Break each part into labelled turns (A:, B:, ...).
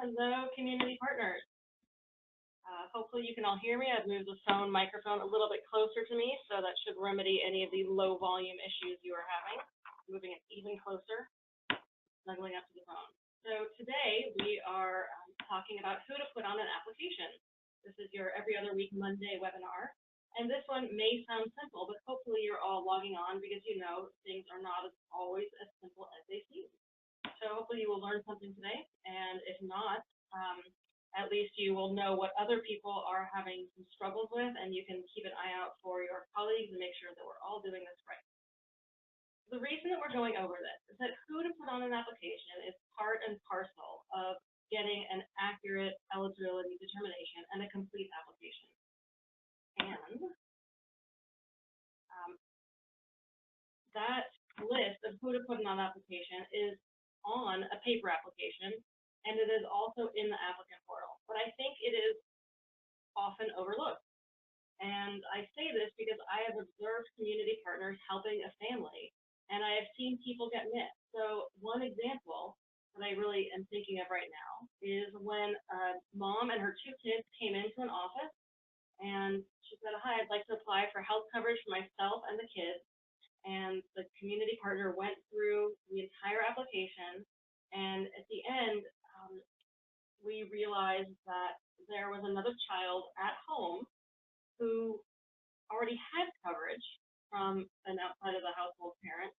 A: Hello, community partners. Hopefully you can all hear me. I've moved the phone microphone a little bit closer to me, so that should remedy any of the low volume issues you are having. Moving it even closer, snuggling up to the phone. So today we are talking about who to put on an application. This is your every other week Monday webinar. And this one may sound simple, but hopefully you're all logging on because you know things are not always as simple as they seem. So hopefully you will learn something today, and if not, at least you will know what other people are having some struggles with, and you can keep an eye out for your colleagues and make sure that we're all doing this right. The reason that we're going over this is that who to put on an application is part and parcel of getting an accurate eligibility determination and a complete application. And that list of who to put on an application is on a paper application, and it is also in the applicant portal. But I think it is often overlooked. And I say this because I have observed community partners helping a family, and I have seen people get missed. So one example that I really am thinking of right now is when a mom and her 2 kids came into an office, and she said, "Hi, I'd like to apply for health coverage for myself and the kids." And the community partner went through the entire application, and at the end, we realized that there was another child at home who already had coverage from an outside of the household parent,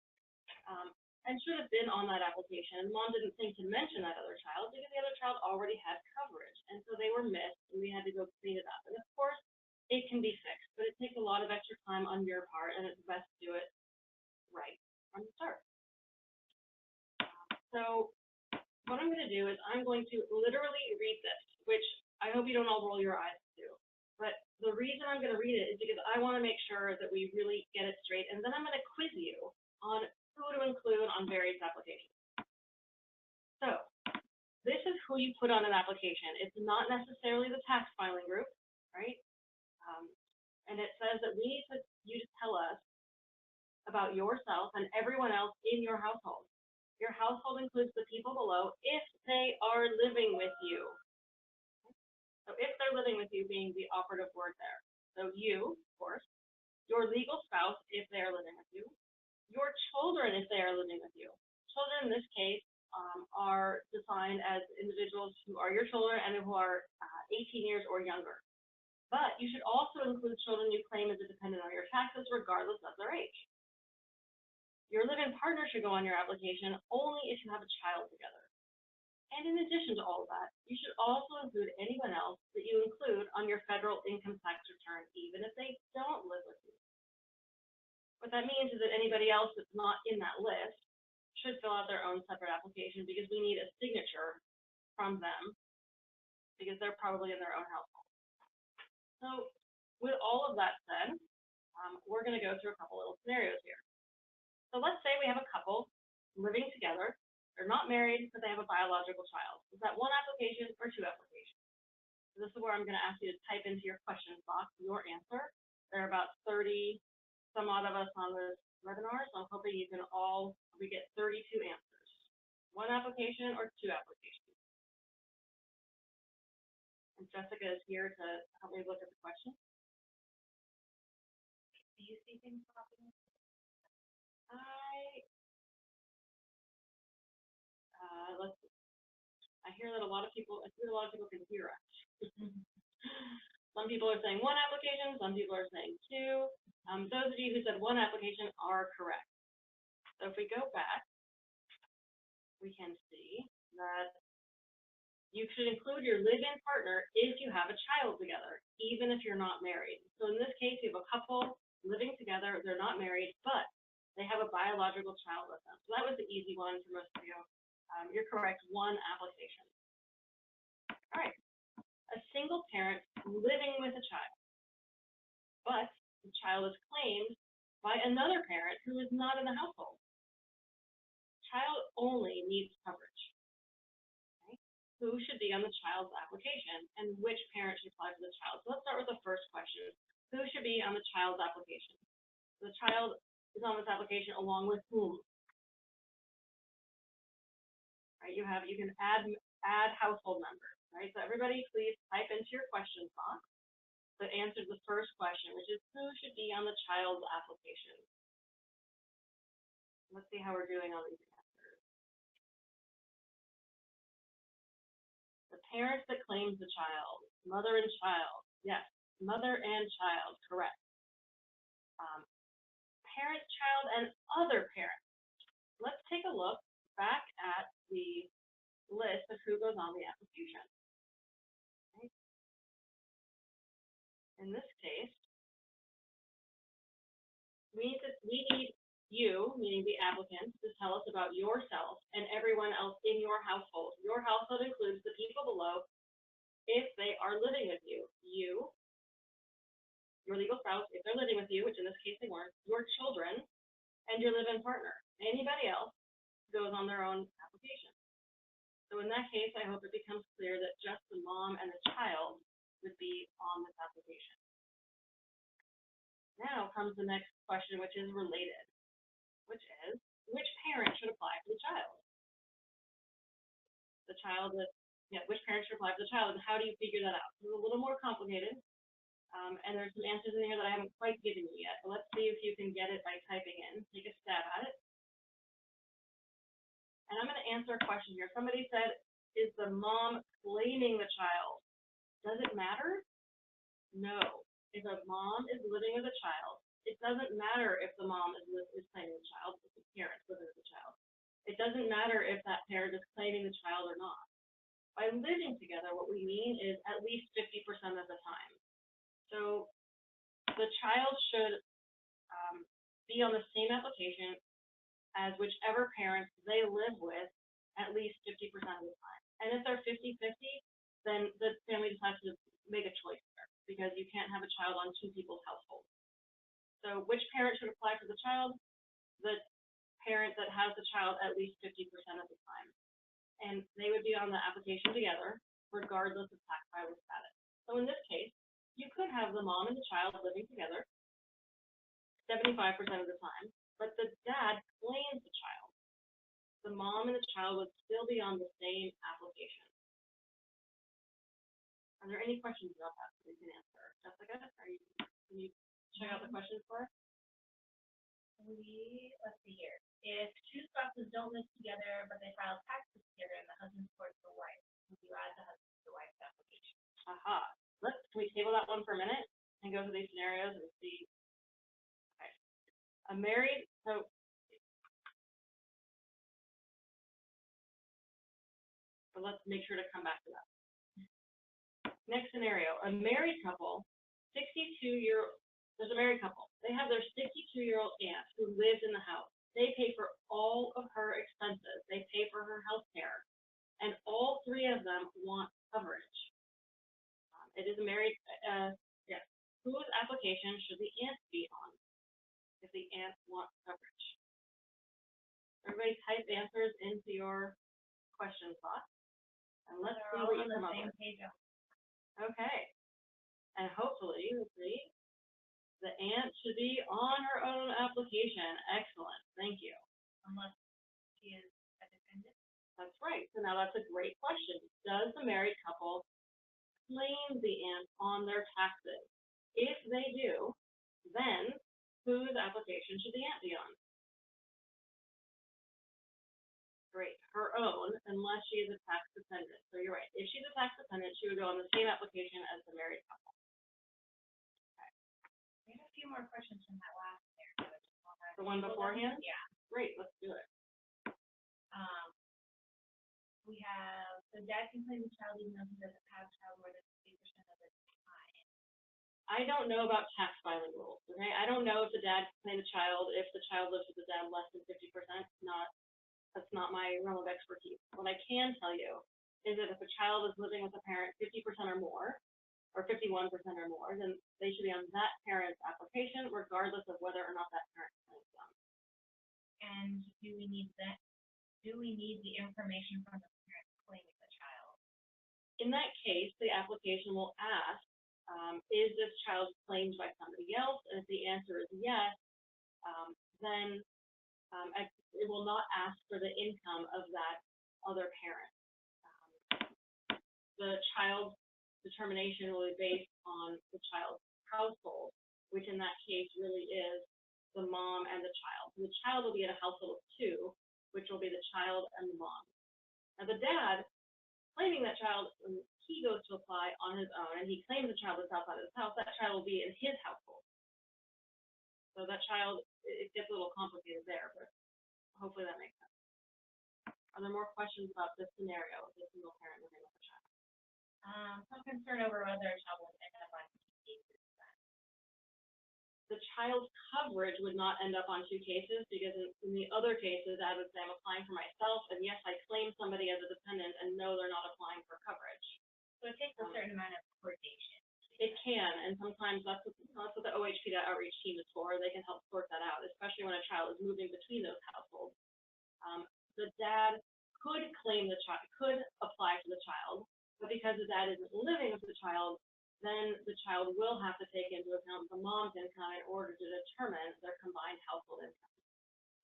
A: and should have been on that application. Mom didn't think to mention that other child because the other child already had coverage, and so they were missed, and we had to go clean it up. And of course, it can be fixed, but it takes a lot of extra time on your part, and it's best to do it right from the start. So what I'm going to do is I'm going to literally read this, which I hope you don't all roll your eyes to. But the reason I'm going to read it is because I want to make sure that we really get it straight, and then I'm going to quiz you on who to include on various applications. So this is who you put on an application. It's not necessarily the tax filing group, right? And it says that we need you to tell us about yourself and everyone else in your household. Your household includes the people below if they are living with you. So if they're living with you being the operative word there. So you, of course, your legal spouse if they are living with you, your children if they are living with you. Children in this case are defined as individuals who are your children and who are 18 years or younger. But you should also include children you claim as a dependent on your taxes regardless of their age. Your live-in partner should go on your application only if you have a child together. And in addition to all of that, you should also include anyone else that you include on your federal income tax return, even if they don't live with you. What that means is that anybody else that's not in that list should fill out their own separate application because we need a signature from them because they're probably in their own household. So with all of that said, we're going to go through a couple little scenarios here. So let's say we have a couple living together. They're not married, but they have a biological child. Is that one application or 2 applications? So this is where I'm going to ask you to type into your questions box your answer. There are about 30 some odd of us on this webinar, so I'm hoping we get 32 answers. 1 application or 2 applications? And Jessica is here to help me look at the question. Do you see things popping up? I hear that a lot of people can hear us. Some people are saying 1 application, some people are saying 2. Those of you who said 1 application are correct. So if we go back, we can see that you should include your live-in partner if you have a child together, even if you're not married. So in this case, you have a couple living together, they're not married, but they have a biological child with them. So that was the easy one for most of you. You're correct, 1 application. All right, a single parent living with a child, but the child is claimed by another parent who is not in the household. Child only needs coverage. Okay? Who should be on the child's application and which parent should apply for the child? So let's start with the first question. Who should be on the child's application? The child is on this application along with whom? Right, you can add add household members, right? So everybody please type into your question box that answers the first question, which is who should be on the child's application? Let's see how we're doing on these answers. The parent that claims the child, mother and child. Yes, mother and child, correct. Parent, child, and other parent. Let's take a look back at the list of who goes on the application. Okay. In this case, we need you, meaning the applicant, to tell us about yourself and everyone else in your household. Your household includes the people below if they are living with you. You, your legal spouse, if they're living with you, which in this case they weren't, your children, and your live-in partner. Anybody else goes on their own application. So in that case, I hope it becomes clear that just the mom and the child would be on this application. Now comes the next question, which is related, which is, which parent should apply for the child? The child that, which parent should apply for the child, and how do you figure that out? It's a little more complicated. And there's some answers in here that I haven't quite given you yet, but let's see if you can get it by typing in. Take a stab at it. And I'm going to answer a question here. Somebody said, is the mom claiming the child? Does it matter? No. If a mom is living with a child, it doesn't matter if the mom is claiming the child, if the parent is living with the child. It doesn't matter if that parent is claiming the child or not. By living together, what we mean is at least 50% of the time. So the child should be on the same application as whichever parents they live with at least 50% of the time. And if they're 50-50, then the family just has to make a choice there, because you can't have a child on two people's households. So which parent should apply for the child? The parent that has the child at least 50% of the time. And they would be on the application together, regardless of tax filing status. So in this case, you could have the mom and the child living together 75% of the time, but the dad claims the child. The mom and the child would still be on the same application. Are there any questions about that that we can answer? Jessica, can you check out the questions for us?
B: Let's see here. If two spouses don't live together, but they file taxes together and the husband supports the wife, would you add the husband to the wife's application?
A: Aha. Can we table that one for a minute and go through these scenarios and see? Okay. So let's make sure to come back to that. Next scenario, a married couple, there's a married couple. They have their 62-year-old aunt who lives in the house. They pay for all of her expenses. They pay for her health care. And all three of them want coverage. It is a married, yes. Whose application should the aunt be on if the aunt wants coverage? Everybody type answers into your question box. And let's see what you come up with. Okay. And hopefully, the aunt should be on her own application. Excellent. Thank you.
B: Unless she is a dependent.
A: That's right. So now that's a great question. Does the married couple claim the aunt on their taxes? If they do, then whose application should the aunt be on? Great. Her own, unless she is a tax dependent. So you're right. If she's a tax dependent, she would go on the same application as the married couple.
B: Okay. We have a few more questions from that last scenario.
A: The one beforehand?
B: Yeah.
A: Great. Let's do it.
B: We have, so dad can claim the child even though he doesn't have child more than 50% of the time.
A: I don't know about tax filing rules. Okay, I don't know if the dad can claim the child if the child lives with the dad less than 50%. That's not my realm of expertise. What I can tell you is that if a child is living with a parent 50% or more, or 51% or more, then they should be on that parent's application, regardless of whether or not that parent claims them.
B: And do we need the information from the parent claiming the child?
A: In that case, the application will ask, is this child claimed by somebody else? And if the answer is yes, then it will not ask for the income of that other parent. child's determination will be based on the child's household, which in that case really is the mom and the child. So the child will be in a household of two, which will be the child and the mom. Now the dad, claiming that child, when he goes to apply on his own, and he claims the child is outside of his house, that child will be in his household. So that child, it gets a little complicated there, but hopefully that makes sense. Are there more questions about this scenario of the single parent living with a child?
B: Some concern over whether a child will end up on cases.
A: The child's coverage would not end up on two cases, because in the other cases, I would say I'm applying for myself, and yes, I claim somebody as a dependent, and no, they're not applying for coverage.
B: So it takes a certain amount of coordination.
A: It can, and sometimes that's what the OHP outreach team is for. They can help sort that out, especially when a child is moving between those households. The dad could claim the child, could apply for the child, but because the dad isn't living with the child, then the child will have to take into account the mom's income in order to determine their combined household income.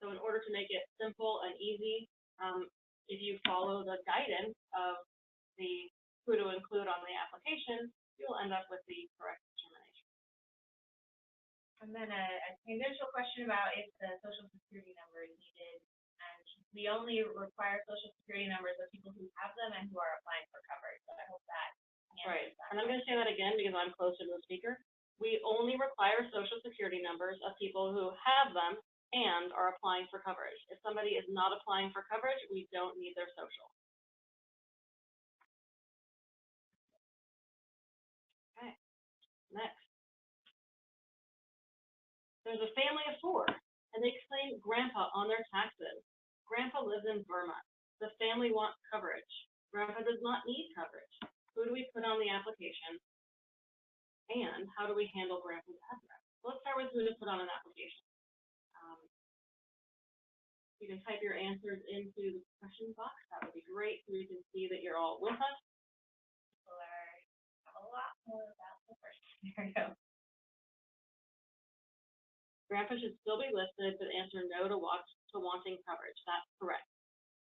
A: So in order to make it simple and easy, if you follow the guidance of the who to include on the application, you'll end up with the correct determination.
B: And then a tangential question about if the social security number is needed. And we only require social security numbers of people who have them and who are applying for coverage. So I hope that
A: right. And I'm going to say that again because I'm closer to the speaker. We only require social security numbers of people who have them and are applying for coverage. If somebody is not applying for coverage, we don't need their social. Okay, next. There's a family of four, and they claim grandpa on their taxes. Grandpa lives in Burma. The family wants coverage. Grandpa does not need coverage. Who do we put on the application? And how do we handle grandpa's address? So let's start with who to put on an application. You can type your answers into the question box. That would be great so we can see that you're all with us.
B: People are a lot more about the first scenario.
A: Grandpa should still be listed, but answer no to wanting coverage. That's correct.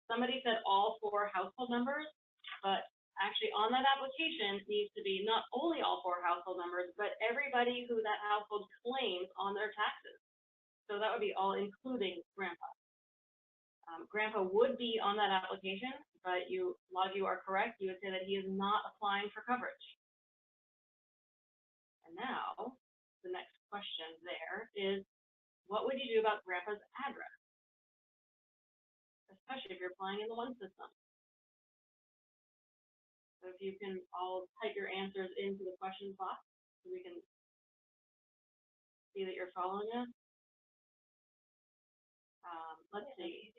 A: Somebody said all four household numbers, but actually on that application needs to be not only all four household numbers, but everybody who that household claims on their taxes. So that would be all including grandpa. Grandpa would be on that application, but a lot of you are correct. You would say that he is not applying for coverage. And now, the next question there is, what would you do about grandpa's address? Especially if you're applying in the one system. So if you can all type your answers into the questions box so we can see that you're following us. Let's see.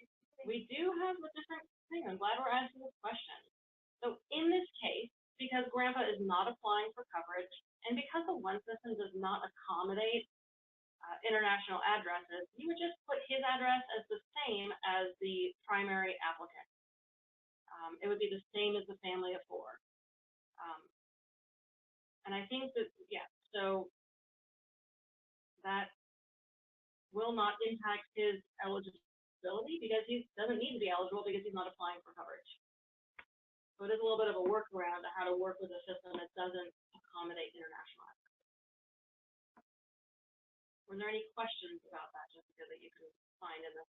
A: We do have a different thing. I'm glad we're asking this question. So in this case, because grandpa is not applying for coverage, and because the one system does not accommodate international addresses, you would just put his address as the same as the primary applicant. It would be the same as the family of four. And I think that, yeah, so that will not impact his eligibility because he doesn't need to be eligible because he's not applying for coverage. So it is a little bit of a workaround to how to work with a system that doesn't accommodate international addresses. Were there any questions about that, Jessica, that you can find in this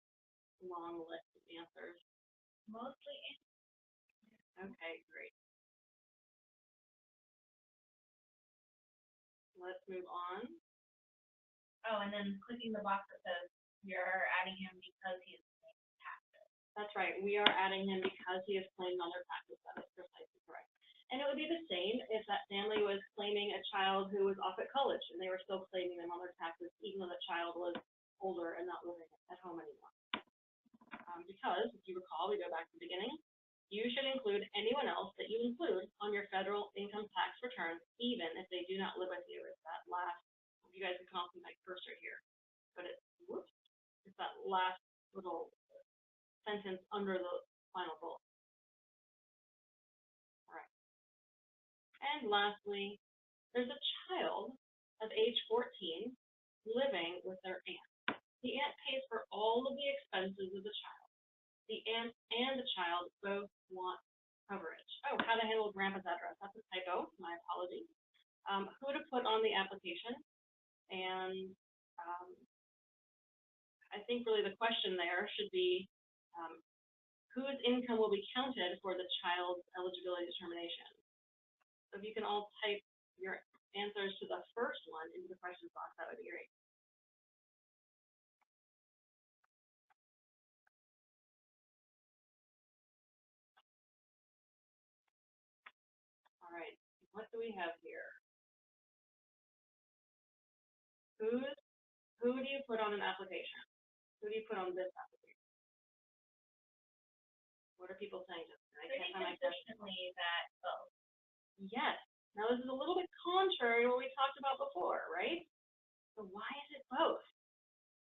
A: long list of answers?
B: Mostly.
A: Okay, great. Let's move on.
B: Oh, and then clicking the box that says you're adding him because he is claiming taxes.
A: That's right. We are adding him because he is claimed on their taxes. That is precisely correct. And it would be the same if that family was claiming a child who was off at college and they were still claiming them on their taxes, even though the child was older and not living at home anymore. Because, if you recall, we go back to the beginning, you should include anyone else that you include on your federal income tax return, even if they do not live with you. It's that last, you guys can call me my cursor here, but it's that last little sentence under the final bullet. All right. And lastly, there's a child of age 14 living with their aunt. The aunt pays for all of the expenses of the child. The aunt and the child both want coverage. Oh, how to handle grandpa's address. That's a typo who to put on the application, and I think really the question there should be whose income will be counted for the child's eligibility determination. So if you can all type your answers to the first one into the questions box, that would be great. All right, what do we have here? Who do you put on an application? Who do you put on this application? What are people saying?
B: Pretty consistently that both.
A: Yes. Now this is a little bit contrary to what we talked about before, right? So why is it both?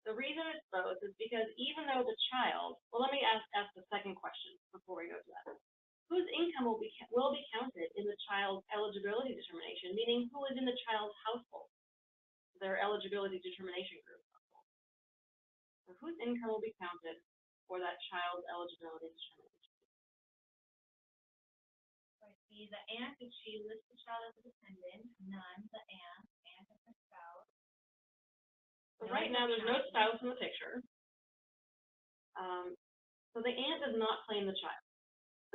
A: The reason it's both is because even though the child, well, let me ask the second question before we go to that. Whose income will be counted in the child's eligibility determination, meaning who is in the child's household, their eligibility determination group household. So whose income will be counted for that child's eligibility determination?
B: See, the aunt, if she lists the child as a dependent, none, the aunt as a spouse.
A: So right now, there's no spouse in the picture. So the aunt does not claim the child.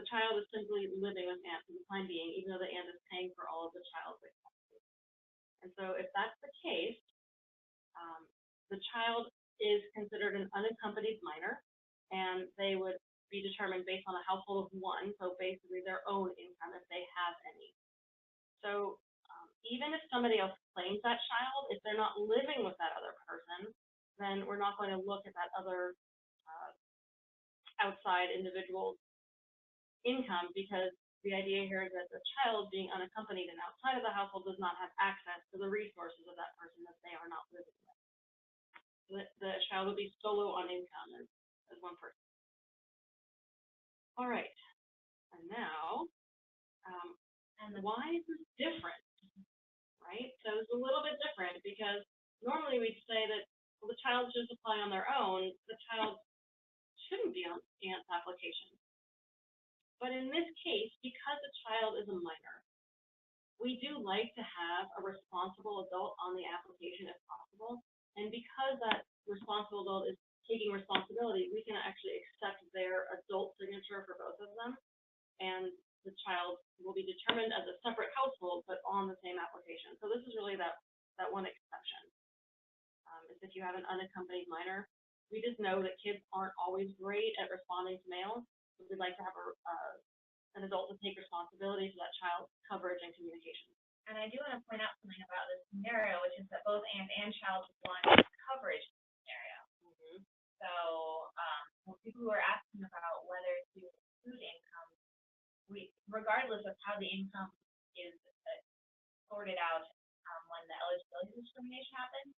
A: The child is simply living with aunt for the time being, even though the aunt is paying for all of the child's expenses. And so if that's the case, the child is considered an unaccompanied minor, and they would be determined based on a household of one, so basically their own income if they have any. So even if somebody else claims that child, if they're not living with that other person, then we're not going to look at that other outside individual's income, because the idea here is that the child being unaccompanied and outside of the household does not have access to the resources of that person that they are not living with. The child would be solo on income as one person. All right, and now, why is this different, right? So it's a little bit different because normally we'd say that, well, the child should apply on their own. The child shouldn't be on aunt's application. But in this case, because the child is a minor, we do like to have a responsible adult on the application if possible. And because that responsible adult is taking responsibility, we can actually accept their adult signature for both of them, and the child will be determined as a separate household, but on the same application. So this is really that one exception. Is if you have an unaccompanied minor. We just know that kids aren't always great at responding to mail, so we'd like to have an adult to take responsibility for that child's coverage and communication.
B: And I do want to point out something about this scenario, which is that both aunt and child want coverage scenario. Mm-hmm. So people who are asking about whether to include income, regardless of how the income is sorted out when the eligibility discrimination happens,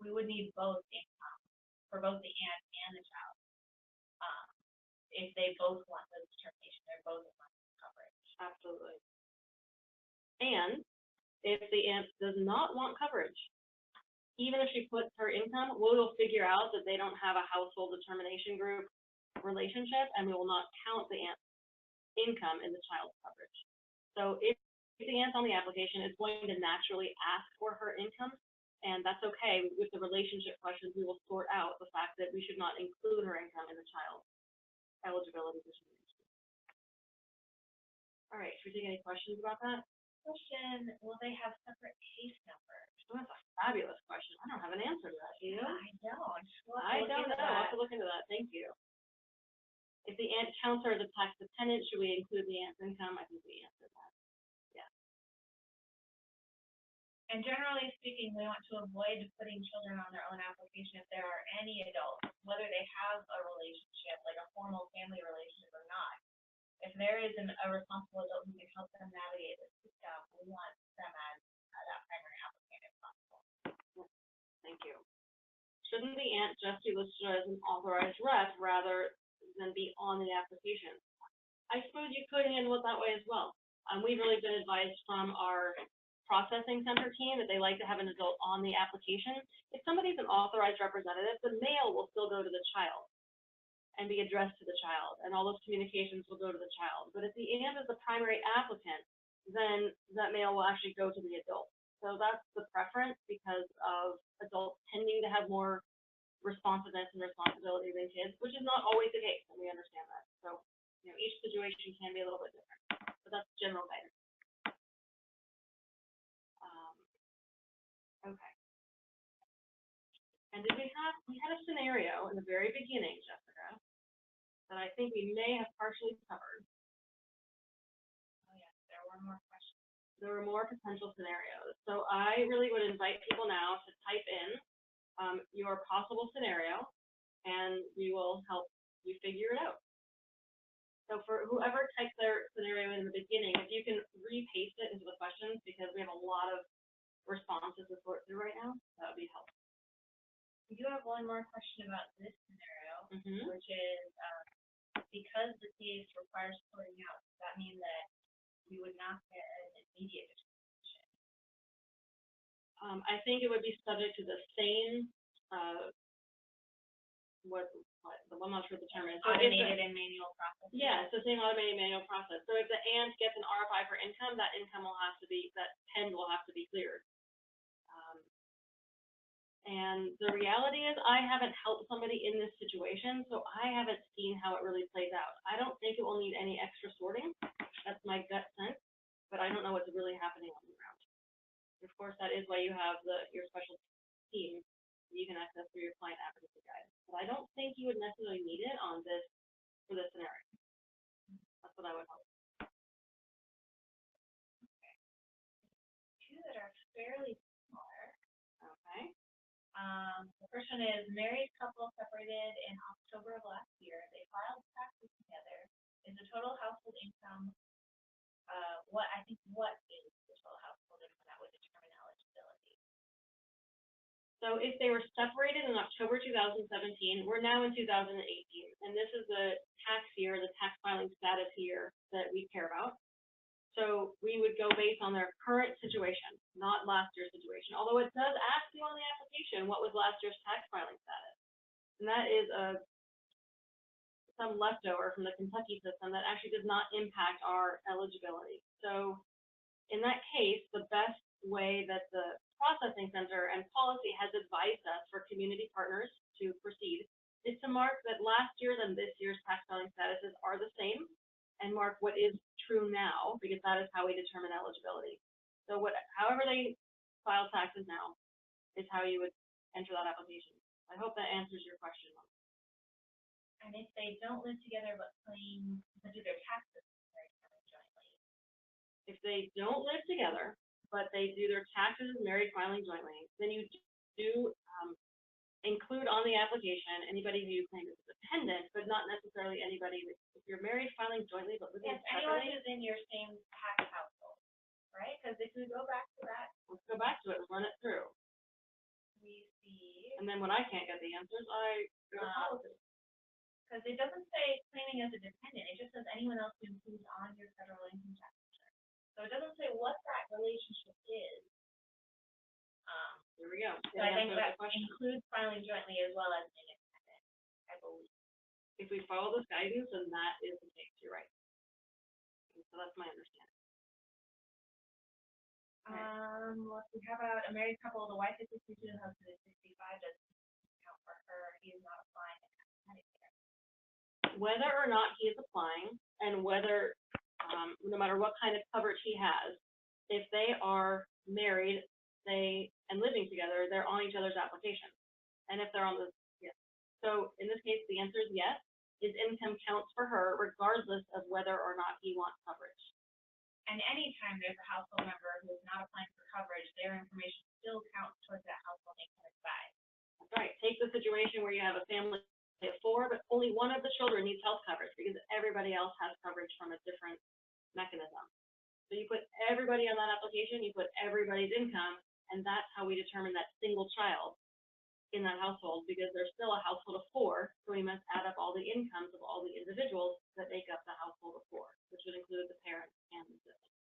B: we would need both income for both the aunt and the child. If they both want the determination, they're both want coverage.
A: Absolutely. And if the aunt does not want coverage, even if she puts her income, we will figure out that they don't have a household determination group relationship, and we will not count the aunt's income in the child's coverage. So if the aunt's on the application, it's going to naturally ask for her income, and that's okay. With the relationship questions, we will sort out the fact that we should not include her income in the child's eligibility determination. All right, should we take any questions about that?
B: Question, will they have separate case numbers?
A: Oh, that's a fabulous question. I don't have an answer to that, do you?
B: I don't.
A: I don't know. I'll have to look into that. Thank you. If the aunt counts her as a tax dependent, should we include the aunt's income? I think we answered that. Yeah.
B: And generally speaking, we want to avoid putting children on their own application if there are any adults, whether they have a relationship, like a formal family relationship or not. If there is a responsible adult who can help them navigate this system, we want them as that primary applicant if possible.
A: Thank you. Shouldn't the aunt just be listed as an authorized rep rather than be on the application? I suppose you could handle it that way as well. We've really been advised from our processing center team that they like to have an adult on the application. If somebody's an authorized representative, the mail will still go to the child and be addressed to the child, and all those communications will go to the child. But if the aunt is the primary applicant, then that mail will actually go to the adult. So that's the preference because of adults tending to have more responsiveness and responsibility than kids, which is not always the case, and we understand that. So, each situation can be a little bit different, but that's general guidance. Okay. And we had a scenario in the very beginning, Jessica, that I think we may have partially covered.
B: Oh yes, there were more questions.
A: There were more potential scenarios. So I really would invite people now to type in your possible scenario, and we will help you figure it out. So for whoever typed their scenario in the beginning, if you can repaste it into the questions, because we have a lot of responses to sort through right now, that would be helpful.
B: We do have one more question about this scenario, which is because the case requires sorting out, does that mean that we would not get an immediate determination?
A: I think it would be subject to the same, I'm not sure the term is.
B: Automated and manual process.
A: Yeah, it's the same automated manual process. So if the aunt gets an RFI for income, that income will have to be, that pen will have to be cleared. And the reality is I haven't helped somebody in this situation, so I haven't seen how it really plays out. I don't think it will need any extra sorting. That's my gut sense, but I don't know what's really happening on the ground. Of course, that is why you have your special team you can access through your client advocacy guide. But I don't think you would necessarily need it on this for this scenario. That's what I would hope.
B: Okay. Two that are fairly similar.
A: Okay.
B: The first one is married couple separated in October of last year. They filed taxes together. Is the total household income what is the total household income that would determine eligibility?
A: So if they were separated in October 2017, we're now in 2018, and this is the tax year, the tax filing status year that we care about. So we would go based on their current situation, not last year's situation. Although it does ask you on the application what was last year's tax filing status, and that is some leftover from the Kentucky system that actually does not impact our eligibility. So in that case, the best way that the processing center and policy has advised us for community partners to proceed is to mark that last year's and this year's tax filing statuses are the same, and mark what is true now, because that is how we determine eligibility. So however they file taxes now is how you would enter that application. I hope that answers your question.
B: And if they don't live together but do their taxes jointly?
A: If they don't live together, but they do their taxes married filing jointly, then you do include on the application anybody who you claim is a dependent, but not necessarily anybody if you're married filing jointly but living separately.
B: Anyone who's in your same tax household, right? Because if we go back to that,
A: let's go back to it and run it through.
B: We see.
A: And then when I can't get the answers, I go to policy.
B: Because it doesn't say claiming as a dependent, it just says anyone else who includes on your federal income tax return. So it doesn't say what that relationship is.
A: There we go.
B: So I think that includes filing jointly as well as being independent, I believe.
A: If we follow this guidance, then that is the case. You're right. And so that's my understanding.
B: Let's see, how about a married couple? The wife is 62, the husband is 65. Does count for her? He is not applying.
A: Whether or not he is applying, and whether, no matter what kind of coverage he has, if they are married, and living together, they're on each other's application. And if they're on the, yes. So in this case, the answer is yes. His income counts for her, regardless of whether or not he wants coverage.
B: And anytime there's a household member who is not applying for coverage, their information still counts towards that household income side.
A: That's right. Take the situation where you have a family of 4, but only one of the children needs health coverage because everybody else has coverage from a different mechanism. So you put everybody on that application, you put everybody's income, and that's how we determine that single child in that household, because there's still a household of 4, so we must add up all the incomes of all the individuals that make up the household of 4, which would include the parents and the siblings.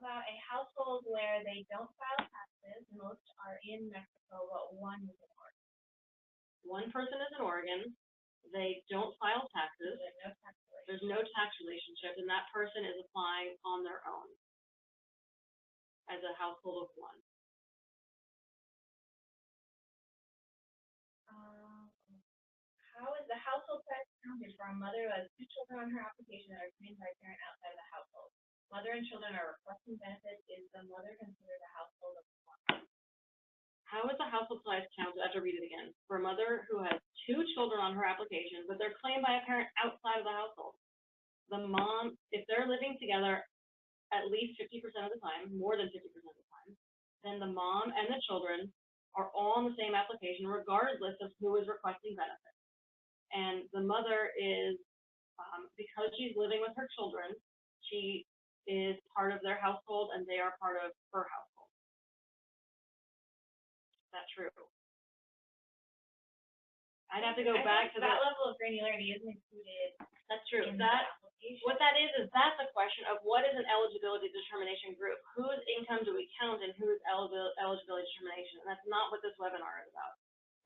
B: About a household where they don't file taxes, most are in Mexico, but one is in Oregon.
A: One person is in Oregon, they don't file taxes, there's no tax relationship, and that person is applying on their own as a household of one.
B: How is the household size counted for a mother who has 2 children on her application that are trained by a parent outside of the household? Mother and children are requesting benefits. Is the mother considered a household of one?
A: How is the household size counted? I have to read it again. For a mother who has 2 children on her application, but they're claimed by a parent outside of the household. The mom, if they're living together at least 50% of the time, more than 50% of the time, then the mom and the children are all on the same application regardless of who is requesting benefits. And the mother is, because she's living with her children, she is part of their household and they are part of her household. Is that true? I'd have to go back to
B: that level of granularity isn't included.
A: That's true.
B: In the application.
A: What that is that's a question of what is an eligibility determination group? Whose income do we count and whose eligibility determination? And that's not what this webinar is about.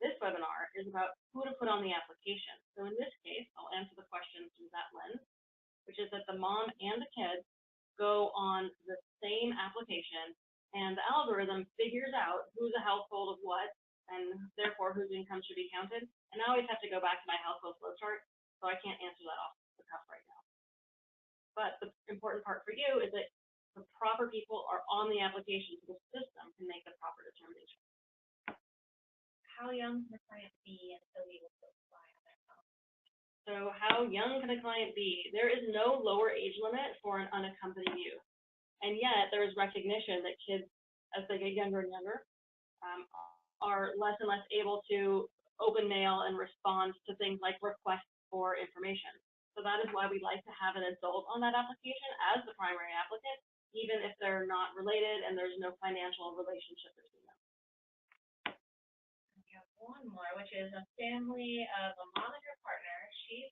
A: This webinar is about who to put on the application. So in this case, I'll answer the question through that lens, which is that the mom and the kids go on the same application, and the algorithm figures out who's a household of what, and therefore whose income should be counted. And I always have to go back to my household flow chart, so I can't answer that off the cuff right now. But the important part for you is that the proper people are on the application, so the system can make the proper determination.
B: How young can a client be until we will apply on their phone?
A: So how young can a client be? There is no lower age limit for an unaccompanied youth. And yet there is recognition that kids, as they get younger and younger, are less and less able to open mail and respond to things like requests for information. So that is why we like to have an adult on that application as the primary applicant, even if they're not related and there's no financial relationship between them.
B: We have one more, which is a family of a mom and her partner. She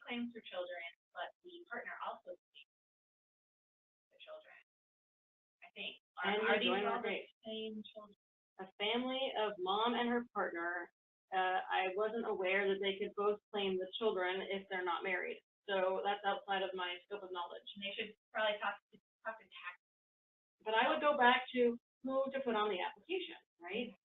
B: claims her children, but the partner also claims the children. I think. Are these all the same children?
A: A family of mom and her partner. I wasn't aware that they could both claim the children if they're not married. So that's outside of my scope of knowledge.
B: And they should probably talk to tax.
A: But I would go back to who to put on the application, right?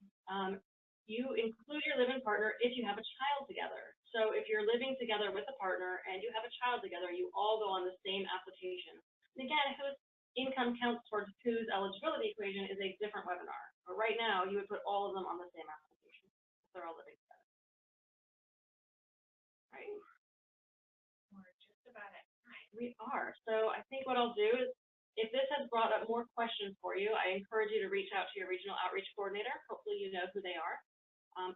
A: You include your live-in partner if you have a child together. So if you're living together with a partner and you have a child together, you all go on the same application. And again, whose income counts towards whose eligibility equation is a different webinar. But right now, you would put all of them on the same application if they're all living together. Right?
B: We're just about at time.
A: We are. So I think what I'll do is, if this has brought up more questions for you, I encourage you to reach out to your regional outreach coordinator. Hopefully you know who they are.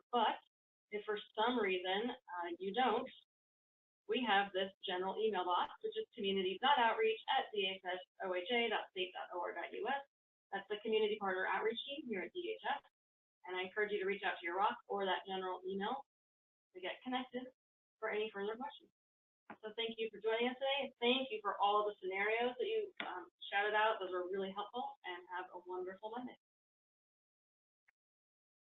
A: But if for some reason you don't, we have this general email box, which is community.outreach@dhsoha.state.or.us. That's the community partner outreach team here at DHS. And I encourage you to reach out to your ROC or that general email to get connected for any further questions. So thank you for joining us today. Thank you for all of the scenarios that you shouted out. Those were really helpful, and have a wonderful Monday.